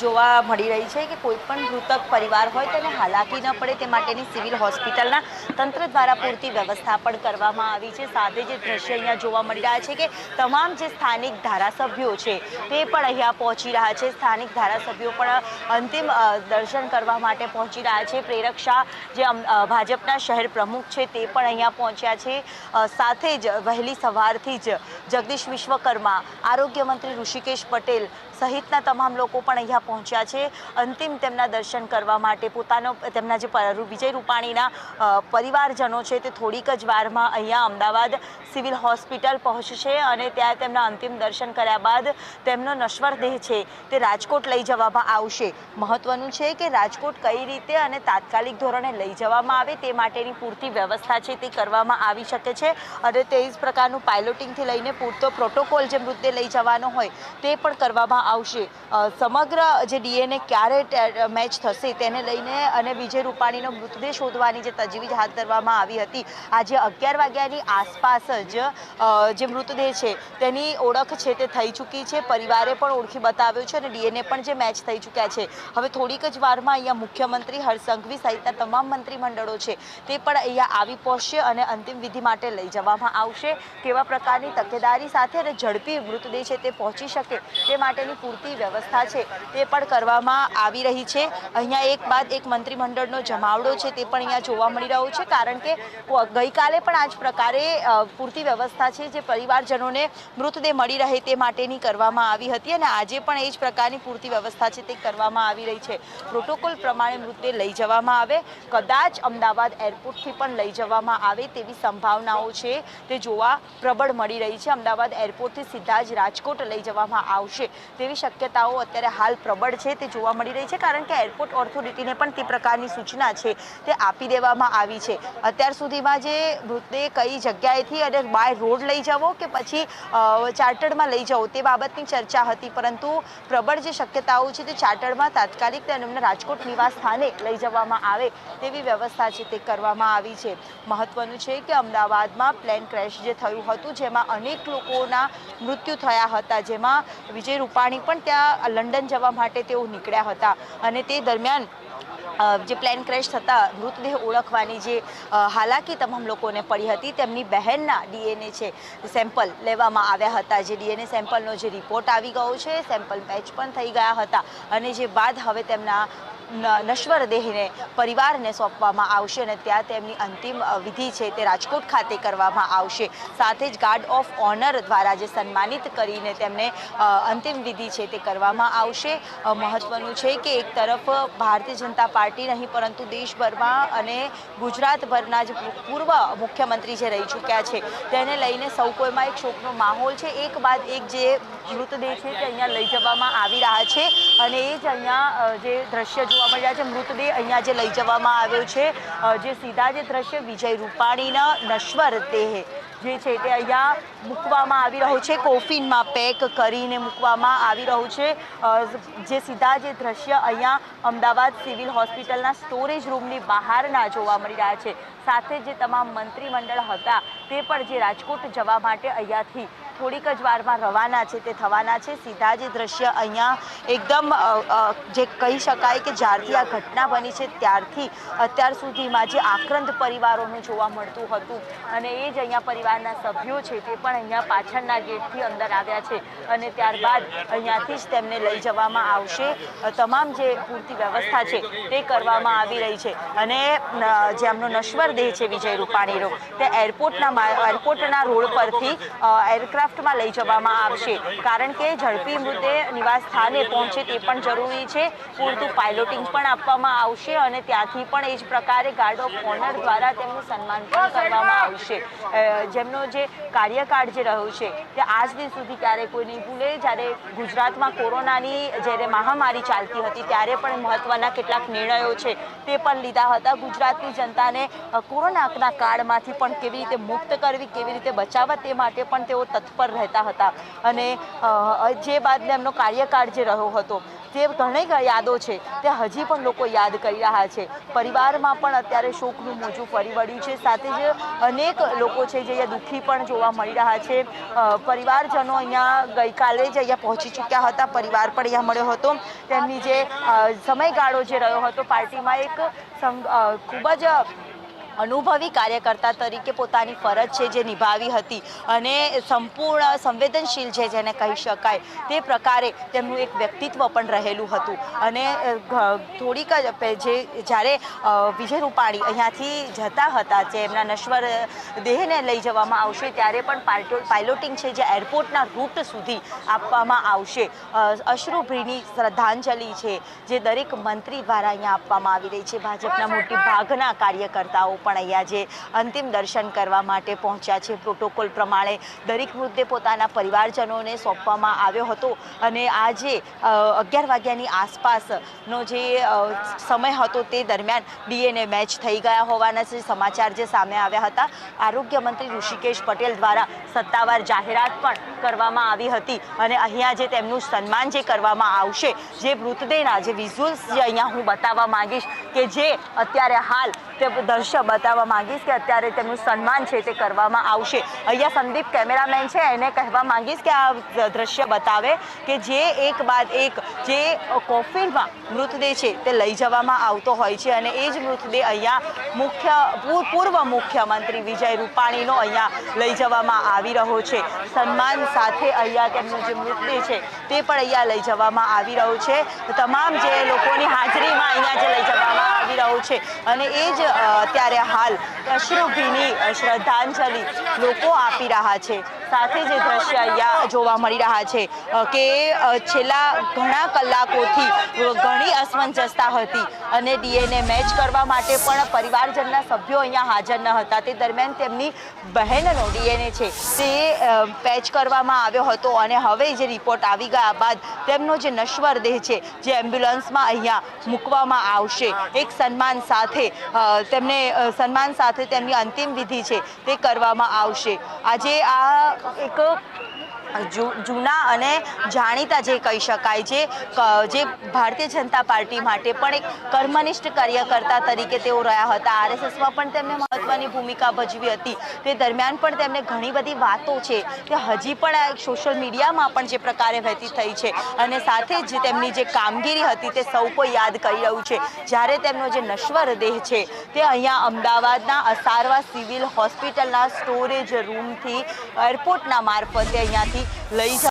જોવા મળી રહી છે કે કોઈ પણ મૃતક પરિવાર હોય તેને હાલાકી ન પડે તે માટેની સિવિલ હોસ્પિટલના તંત્ર દ્વારા પૂરતી વ્યવસ્થા પણ કરવામાં આવી છે। સાથે જે દ્રશ્ય અહીંયા જોવા મળી રહ્યા છે કે તમામ જે સ્થાનિક ધારાસભ્યો છે તે પણ અહીંયા પહોંચી રહ્યા છે। સ્થાનિક ધારાસભ્યો પણ અંતિમ દર્શન કરવા માટે પહોંચી રહ્યા છે। પ્રેરક શાહ જે ભાજપના શહેર પ્રમુખ છે તે પણ અહીંયા પહોંચ્યા છે। સાથે જ વહેલી સવારથી જ જગદીશ વિશ્વકર્મા, આરોગ્ય મંત્રી ઋષિકેશ પટેલ સહિતના તમામ લોકો પણ અહીંયા પહોંચ્યા છે અંતિમ તેમના દર્શન કરવા માટે। તેમના જે વિજય રૂપાણીના પરિવારજનો છે તે થોડીક જ વારમાં અહીંયા અમદાવાદ સિવિલ હોસ્પિટલ પહોંચશે અને ત્યાં તેમના અંતિમ દર્શન કર્યા બાદ તેમનો નશ્વર દેહ છે તે રાજકોટ લઈ જવામાં આવશે। મહત્વનું છે કે રાજકોટ કઈ રીતે અને તાત્કાલિક ધોરણે લઈ જવામાં આવે તે માટેની પૂરતી વ્યવસ્થા છે તે કરવામાં આવી શકે છે અને તે જ પ્રકારનું પાયલોટિંગથી લઈને પૂરતો પ્રોટોકોલ જે મૃતદેહ લઈ જવાનો હોય તે પણ કરવામાં આવશે। સમગ્ર જે ડીએનએ ક્યારે મેચ થશે તેને લઈને અને વિજય રૂપાણીનો મૃતદેહ શોધવાની જે તજવીજ હાથ ધરવામાં આવી હતી આજે 11 વાગ્યાની આસપાસ જ જે મૃતદેહ છે તેની ઓળખ છે તે થઈ ચૂકી છે। પરિવારે પણ ઓળખી બતાવ્યો છે અને ડીએનએ પણ જે મેચ થઈ ચૂક્યા છે। હવે થોડીક જ વારમાં અહીંયા મુખ્યમંત્રી હર્ષ સંઘવી સહિતના તમામ મંત્રીમંડળો છે તે પણ અહીંયા આવી પહોંચશે અને અંતિમ વિધિ માટે લઈ જવામાં આવશે। કેવા પ્રકારની તકેદારી સાથે અને ઝડપી મૃતદેહ છે તે પહોંચી શકે તે માટેની પૂરતી વ્યવસ્થા છે તે પણ કરવામાં આવી રહી છે। અહીંયા એક બાદ એક મંત્રીમંડળનો જમાવડો છે તે પણ અહીંયા જોવા મળી રહ્યો છે કારણ કે ગઈકાલે પણ આ જ પ્રકારે પૂરતી વ્યવસ્થા છે જે પરિવારજનોને મૃતદેહ મળી રહે તે માટેની કરવામાં આવી હતી અને આજે પણ એ જ પ્રકારની પૂરતી વ્યવસ્થા છે તે કરવામાં આવી રહી છે। પ્રોટોકોલ પ્રમાણે મૃતદેહ લઈ જવામાં આવે, કદાચ અમદાવાદ એરપોર્ટથી પણ લઈ જવામાં આવે તેવી સંભાવનાઓ છે તે જોવા પ્રબળ મળી રહી છે। અમદાવાદ એરપોર્ટથી સીધા જ રાજકોટ લઈ જવામાં આવશે તેવી શક્યતાઓ અત્યારે હાલ પ્રબળ છે તે જોવા મળી રહી છે કારણ કે એરપોર્ટ ઓથોરિટીને પણ તે પ્રકારની સૂચના છે તે આપી દેવામાં આવી છે। અત્યાર સુધીમાં જે મૃતદેહ કઈ જગ્યાએથી અને બાય રોડ લઈ જવો કે પછી ચાર્ટર્ડમાં લઈ જવો તે બાબતની ચર્ચા હતી પરંતુ પ્રબળ જે શક્યતાઓ છે તે ચાર્ટર્ડમાં તાત્કાલિક તેમને રાજકોટ નિવાસ સ્થાને લઈ જવામાં આવે તેવી વ્યવસ્થા છે તે કરવામાં આવી છે। મહત્વનું છે કે અમદાવાદમાં પ્લેન ક્રેશ જે થયું હતું જેમાં અનેક લોકોના મૃત્યુ થયા હતા જેમાં વિજય રૂપાણી પણ ત્યાં લંડન જવા માટે તેઓ નીકળ્યા હતા અને તે દરમિયાન જે પ્લેન ક્રેશ થતાં મૃતદેહ ઓળખવાની જે હાલાકી તમામ લોકોને પડી હતી તેમની બહેનના ડીએનએ છે સેમ્પલ લેવામાં આવ્યા હતા। જે ડીએનએ સેમ્પલનો જે રિપોર્ટ આવી ગયો છે સેમ્પલ મેચ પણ થઈ ગયા હતા અને જે બાદ હવે તેમના નશ્વર દેહને પરિવારને સોંપવામાં આવશે અને ત્યાં તેમની અંતિમ વિધિ છે તે રાજકોટ ખાતે કરવામાં આવશે। સાથે જ ગાર્ડ ઓફ ઓનર દ્વારા જે સન્માનિત કરીને તેમને અંતિમ વિધિ છે તે કરવામાં આવશે। મહત્વનું છે કે એક તરફ ભારતીય જનતા પાર્ટી નહીં પરંતુ દેશભરમાં અને ગુજરાતભરના જે પૂર્વ મુખ્યમંત્રી જે રહી ચૂક્યા છે તેને લઈને સૌ કોઈમાં એક શોકનો માહોલ છે। એક બાદ એક જે મૃતદેહ છે તે અહીંયા લઈ જવામાં આવી રહ્યા છે અને એ જ અહીંયા જે દ્રશ્ય જોવા મળી રહ્યા છે મૃતદેહ અહીંયા જે લઈ જવામાં આવ્યો છે જે સીધા જે દ્રશ્ય વિજય રૂપાણીના નશ્વર દેહ જે છે તે અહીંયા મૂકવામાં આવી રહ્યો છે, કોફિનમાં પેક કરીને મૂકવામાં આવી રહ્યું છે। જે સીધા જે દ્રશ્ય અહીંયા અમદાવાદ સિવિલ હોસ્પિટલના સ્ટોરેજ રૂમની બહારના જોવા મળી રહ્યા છે। સાથે જે તમામ મંત્રીમંડળ હતા તે પણ જે રાજકોટ જવા માટે અહીંયાથી થોડીક જ વારમાં રવાના છે તે થવાના છે। સીધા જે દ્રશ્ય અહીંયા એકદમ જે કહી શકાય કે જ્યારથી આ ઘટના બની છે ત્યારથી અત્યાર સુધીમાં જે આક્રંદ પરિવારોનું જોવા મળતું હતું અને એ જ અહીંયા પરિવારના સભ્યો છે તે પણ અહીંયા પાછળના ગેટથી અંદર આવ્યા છે અને ત્યારબાદ અહીંયાથી જ તેમને લઈ જવામાં આવશે। તમામ જે પૂરતી વ્યવસ્થા છે તે કરવામાં આવી રહી છે અને જે એમનો નશ્વર દેહ છે વિજય રૂપાણીનો તે એરપોર્ટના રોડ પરથી એરક્રાફ્ટમાં લઈ જવામાં આવશે કારણ કે ઝડપી મૃતદેહ નિવાસ સ્થાને પહોંચે તે પણ જરૂરી છે। પૂરતું પાયલોટિંગ પણ આપવામાં આવશે અને ત્યાંથી પણ એ જ પ્રકારે ગાર્ડ ઓફ ઓનર દ્વારા તેમનું સન્માન પણ કરવામાં આવશે। જેમનો જે કાર્યકાળ જે રહ્યો છે તે આજ દિન સુધી ક્યારેય કોઈ નહીં ભૂલે। જ્યારે ગુજરાતમાં કોરોનાની જ્યારે મહામારી ચાલતી હતી ત્યારે પણ મહત્વના કેટલાક નિર્ણયો છે તે પણ લીધા હતા। ગુજરાતની જનતાને કોરોનાના કાળમાંથી પણ કેવી રીતે મુક્ત કરવી, કેવી રીતે બચાવવા તે માટે પણ તેઓ તત્પર રહેતા હતા અને જે બાદ એમનો કાર્યકાળ જે રહ્યો હતો જે ઘણી યાદો છે તે હજી પણ લોકો યાદ કરી રહ્યા છે. પરિવારમાં પણ અત્યારે શોકનું મોજું ફરી વળ્યું છે. સાથે જ અનેક લોકો છે જે અહીંયા દુઃખી પણ જોવા મળી રહ્યા છે. પરિવારજનો અહીંયા ગઈકાલે જ અહીંયા પહોંચી ચૂક્યા હતા. પરિવાર પણ અહીંયા મળ્યો હતો. તેમની જે સમયગાળો જે રહ્યો હતો પાર્ટીમાં એક ખૂબ જ અનુભવી કાર્યકર્તા તરીકે પોતાની ફરજ છે જે નિભાવી હતી અને સંપૂર્ણ સંવેદનશીલ છે જેને કહી શકાય તે પ્રકારે તેમનું એક વ્યક્તિત્વ પણ રહેલું હતું. અને થોડીક જ જ્યારે વિજય રૂપાણી અહીંયાથી જતા હતા જે એમના નશ્વર દેહને લઈ જવામાં આવશે ત્યારે પણ પાયલોટિંગ છે જે એરપોર્ટના રૂટ સુધી આપવામાં આવશે. અશ્રુભીની શ્રદ્ધાંજલિ છે જે દરેક મંત્રી દ્વારા અહીંયા આપવામાં આવી રહી છે. ભાજપના મોટી ભાગના કાર્યકર્તાઓ પણ અહીંયા જે અંતિમ દર્શન કરવા માટે પહોંચ્યા છે. પ્રોટોકોલ પ્રમાણે દરેક મૃતદેહ પોતાના પરિવારજનોને સોંપવામાં આવ્યો હતો અને આજે 11 વાગ્યાની આસપાસનો જે સમય હતો તે દરમિયાન ડીએનએ મેચ થઈ ગયા હોવાના જે સમાચાર જે સામે આવ્યા હતા. આરોગ્ય મંત્રી ઋષિકેશ પટેલ દ્વારા સત્તાવાર જાહેરાત પણ કરવામાં આવી હતી અને અહીંયા જે તેમનું સન્માન જે કરવામાં આવશે, જે મૃતદેહના જે વિઝ્યુઅલ્સ જે અહીંયા હું બતાવવા માંગીશ કે જે અત્યારે હાલ તે દર્શક બતાવવા માંગીશ કે અત્યારે તેમનું સન્માન છે તે કરવામાં આવશે. અહીંયા સંદીપ કેમેરામેન છે એને કહેવા માંગીશ કે આ દ્રશ્ય બતાવે કે જે એક બાદ એક જે કોફિનમાં મૃતદેહ છે તે લઈ જવામાં આવતો હોય છે અને એ જ મૃતદેહ અહીંયા પૂર્વ મુખ્યમંત્રી વિજય રૂપાણીનો અહીંયા લઈ જવામાં આવી રહ્યો છે. સન્માન સાથે અહીંયા તેમનો જે મૃતદેહ છે તે પણ અહીંયા લઈ જવામાં આવી રહ્યો છે. તમામ જે લોકોની હાજરીમાં અહીંયા જે લઈ જવામાં આવી રહ્યો છે અને એ જ અત્યારે હાલ અશ્રુભીની શ્રદ્ધાંજલિ લોકો આપી રહ્યા છે. સાથે જે દ્રશ્ય અહીંયા જોવા મળી રહ્યા છે કે છેલ્લા ઘણા કલાકોથી ઘણી અસમંજસતા હતી અને ડીએનએ મેચ કરવા માટે પણ પરિવારજનના સભ્યો અહીંયા હાજર ન હતા. તે દરમિયાન તેમની બહેનનો ડીએનએ છે તે પેચ કરવામાં આવ્યો હતો અને હવે જે રિપોર્ટ આવી ગયા બાદ તેમનો જે નશ્વર દેહ છે જે એમ્બ્યુલન્સમાં અહીંયા મૂકવામાં આવશે. એક સન્માન સાથે તેમની અંતિમ વિધિ છે તે કરવામાં આવશે. આજે આ એક જૂના અને જાણીતા જે કહી શકાય છે જે ભારતીય જનતા પાર્ટી માટે પણ એક કર્મનિષ્ઠ કાર્યકર્તા તરીકે તેઓ રહ્યા હતા. આરએસએસમાં પણ તેમને મહત્વની ભૂમિકા ભજવી હતી. તે દરમિયાન પણ તેમને ઘણી બધી વાતો છે તે હજી પણ સોશિયલ મીડિયામાં પણ જે પ્રકારે વહેતી થઈ છે અને સાથે જ તેમની જે કામગીરી હતી તે સૌ કોઈ યાદ કરી રહ્યું છે. જ્યારે તેમનો જે નશ્વર દેહ છે તે અહીંયા અમદાવાદના અસારવા સિવિલ હોસ્પિટલના સ્ટોરેજ રૂમથી એરપોર્ટના મારફતે અહીંયાથી લઈ